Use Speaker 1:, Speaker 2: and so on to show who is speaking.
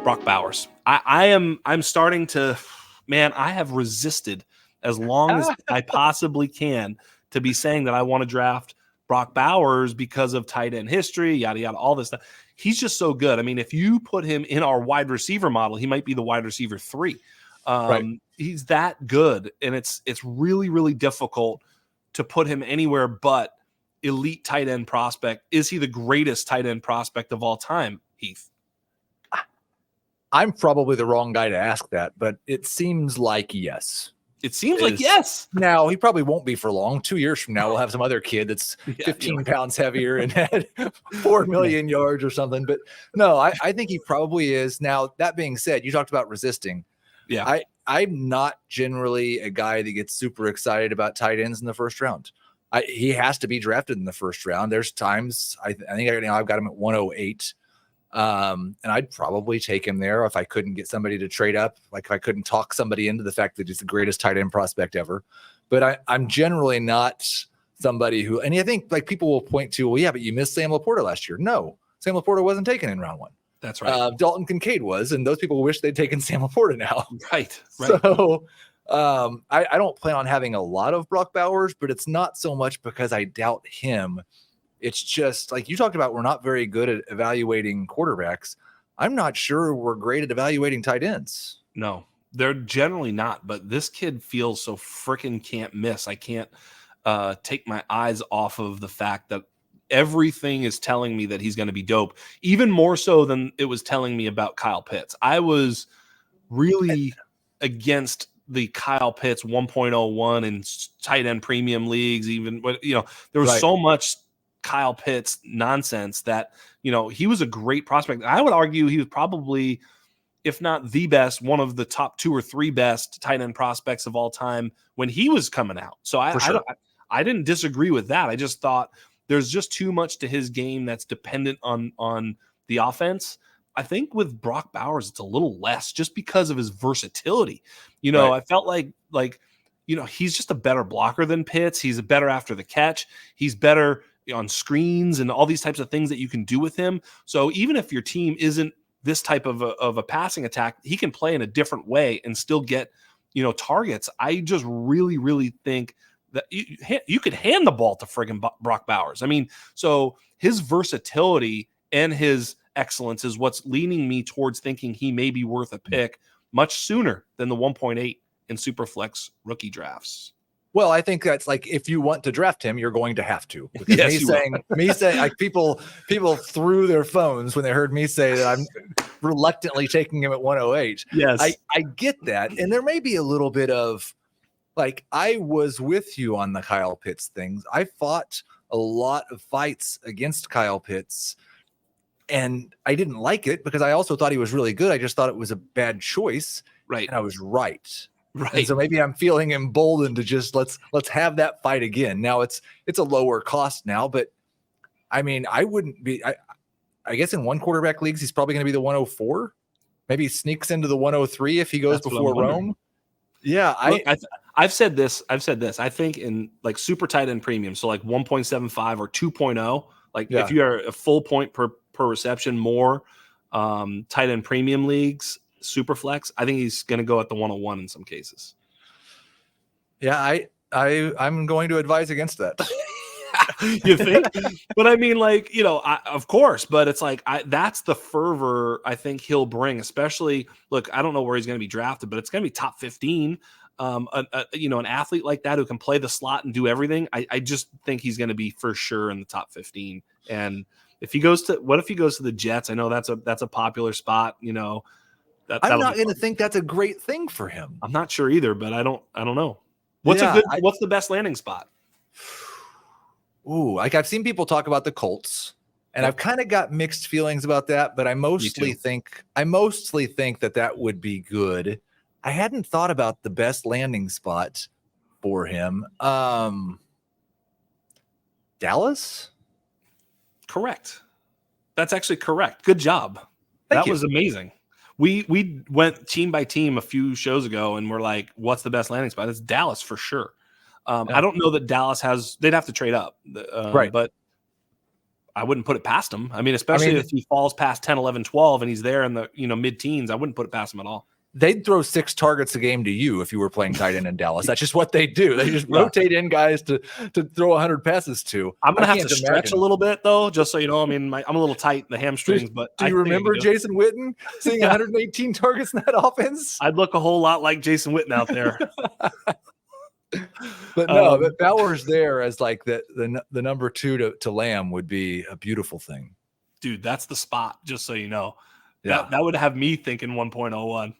Speaker 1: Brock Bowers. I'm starting to, man, I have resisted as long as I possibly can to be saying that I want to draft Brock Bowers because of tight end history, yada, yada, all this stuff. He's just so good. I mean, if you put him in our wide receiver model, he might be the wide receiver 3.
Speaker 2: Right.
Speaker 1: He's that good. And it's really, really difficult to put him anywhere but elite tight end prospect. Is he the greatest tight end prospect of all time, Heath?
Speaker 2: I'm probably the wrong guy to ask that, but it seems like yes.
Speaker 1: It seems like yes.
Speaker 2: Now, he probably won't be for long. 2 years from now, we'll have some other kid that's 15 pounds heavier and had 4 million yards or something. But no, I think he probably is. Now, that being said, you talked about resisting.
Speaker 1: Yeah.
Speaker 2: I'm not generally a guy that gets super excited about tight ends in the first round. He has to be drafted in the first round. There's times I think right now I've got him at 108. And I'd probably take him there if I couldn't get somebody to trade up, like if I couldn't talk somebody into the fact that he's the greatest tight end prospect ever. But I'm generally not somebody who, and I think like people will point to, well, yeah, but you missed Sam Laporta last year. No, Sam Laporta wasn't taken in round 1.
Speaker 1: That's right.
Speaker 2: Dalton Kincaid was, and those people wish they'd taken Sam Laporta now.
Speaker 1: Right.
Speaker 2: So I don't plan on having a lot of Brock Bowers, but it's not so much because I doubt him. It's just like you talked about, we're not very good at evaluating quarterbacks. I'm not sure we're great at evaluating tight ends.
Speaker 1: No, they're generally not. But this kid feels so freaking can't miss. I can't take my eyes off of the fact that everything is telling me that he's going to be dope, even more so than it was telling me about Kyle Pitts. I was really against the Kyle Pitts 1.01 in tight end premium leagues. Even, there was so much Kyle Pitts nonsense that, he was a great prospect. I would argue he was probably, if not the best, one of the top 2 or 3 best tight end prospects of all time when he was coming out. So I didn't disagree with that. I just thought there's just too much to his game that's dependent on the offense. I think with Brock Bowers, it's a little less just because of his versatility. I felt like, he's just a better blocker than Pitts. He's better after the catch. He's better on screens and all these types of things that you can do with him. So even if your team isn't this type of a passing attack, he can play in a different way and still get, targets. I just really, really think that you could hand the ball to friggin' Brock Bowers. I mean, so his versatility and his excellence is what's leaning me towards thinking he may be worth a pick much sooner than the 1.8 in Superflex rookie drafts.
Speaker 2: Well, I think that's like, if you want to draft him, you're going to have to. Because me saying like people threw their phones when they heard me say that I'm reluctantly taking him at 108.
Speaker 1: Yes.
Speaker 2: I get that. And there may be a little bit of like, I was with you on the Kyle Pitts things. I fought a lot of fights against Kyle Pitts and I didn't like it because I also thought he was really good. I just thought it was a bad choice.
Speaker 1: Right.
Speaker 2: And I was right.
Speaker 1: Right.
Speaker 2: And so maybe I'm feeling emboldened to just let's have that fight again. Now it's a lower cost now, but I mean, I wouldn't be, I guess in one quarterback leagues, he's probably going to be the 104. Maybe he sneaks into the 103 if he goes before Rome. Yeah.
Speaker 1: I've said this. I think in like super tight end premium. So like 1.75 or 2.0, like if you are a full point per reception, more tight end premium leagues, super flex, I think he's going to go at the 101 in some cases.
Speaker 2: Yeah, I'm going to advise against that.
Speaker 1: You think? But I mean, like, of course, but it's like, that's the fervor I think he'll bring, especially, look, I don't know where he's going to be drafted, but it's going to be top 15. An athlete like that who can play the slot and do everything. I just think he's going to be for sure in the top 15. And if he goes to the Jets? I know that's a popular spot,
Speaker 2: I'm not going to think that's a great thing for him.
Speaker 1: I'm not sure either, but I don't know. What's the best landing spot?
Speaker 2: Ooh, like I've seen people talk about the Colts, and I've kind of got mixed feelings about that, but I mostly think that would be good. I hadn't thought about the best landing spot for him. Dallas?
Speaker 1: Correct. That's actually correct. Good job. That was amazing. We went team by team a few shows ago, and we're like, what's the best landing spot? It's Dallas for sure. I don't know that Dallas they'd have to trade up.
Speaker 2: Right.
Speaker 1: But I wouldn't put it past him. I mean, especially if he falls past 10, 11, 12 and he's there in the mid-teens, I wouldn't put it past him at all.
Speaker 2: They'd throw 6 targets a game to you if you were playing tight end in Dallas. That's just what they do. They just rotate in guys to throw 100 passes to.
Speaker 1: I'm going to have to stretch a little bit, though, just so you know. I mean, I'm a little tight in the hamstrings. But
Speaker 2: do you remember Jason Witten seeing 118 targets in that offense?
Speaker 1: I'd look a whole lot like Jason Witten out there.
Speaker 2: But no, but Bowers there as like the number 2 to Lamb would be a beautiful thing.
Speaker 1: Dude, that's the spot, just so you know.
Speaker 2: Yeah.
Speaker 1: That would have me thinking 1.01.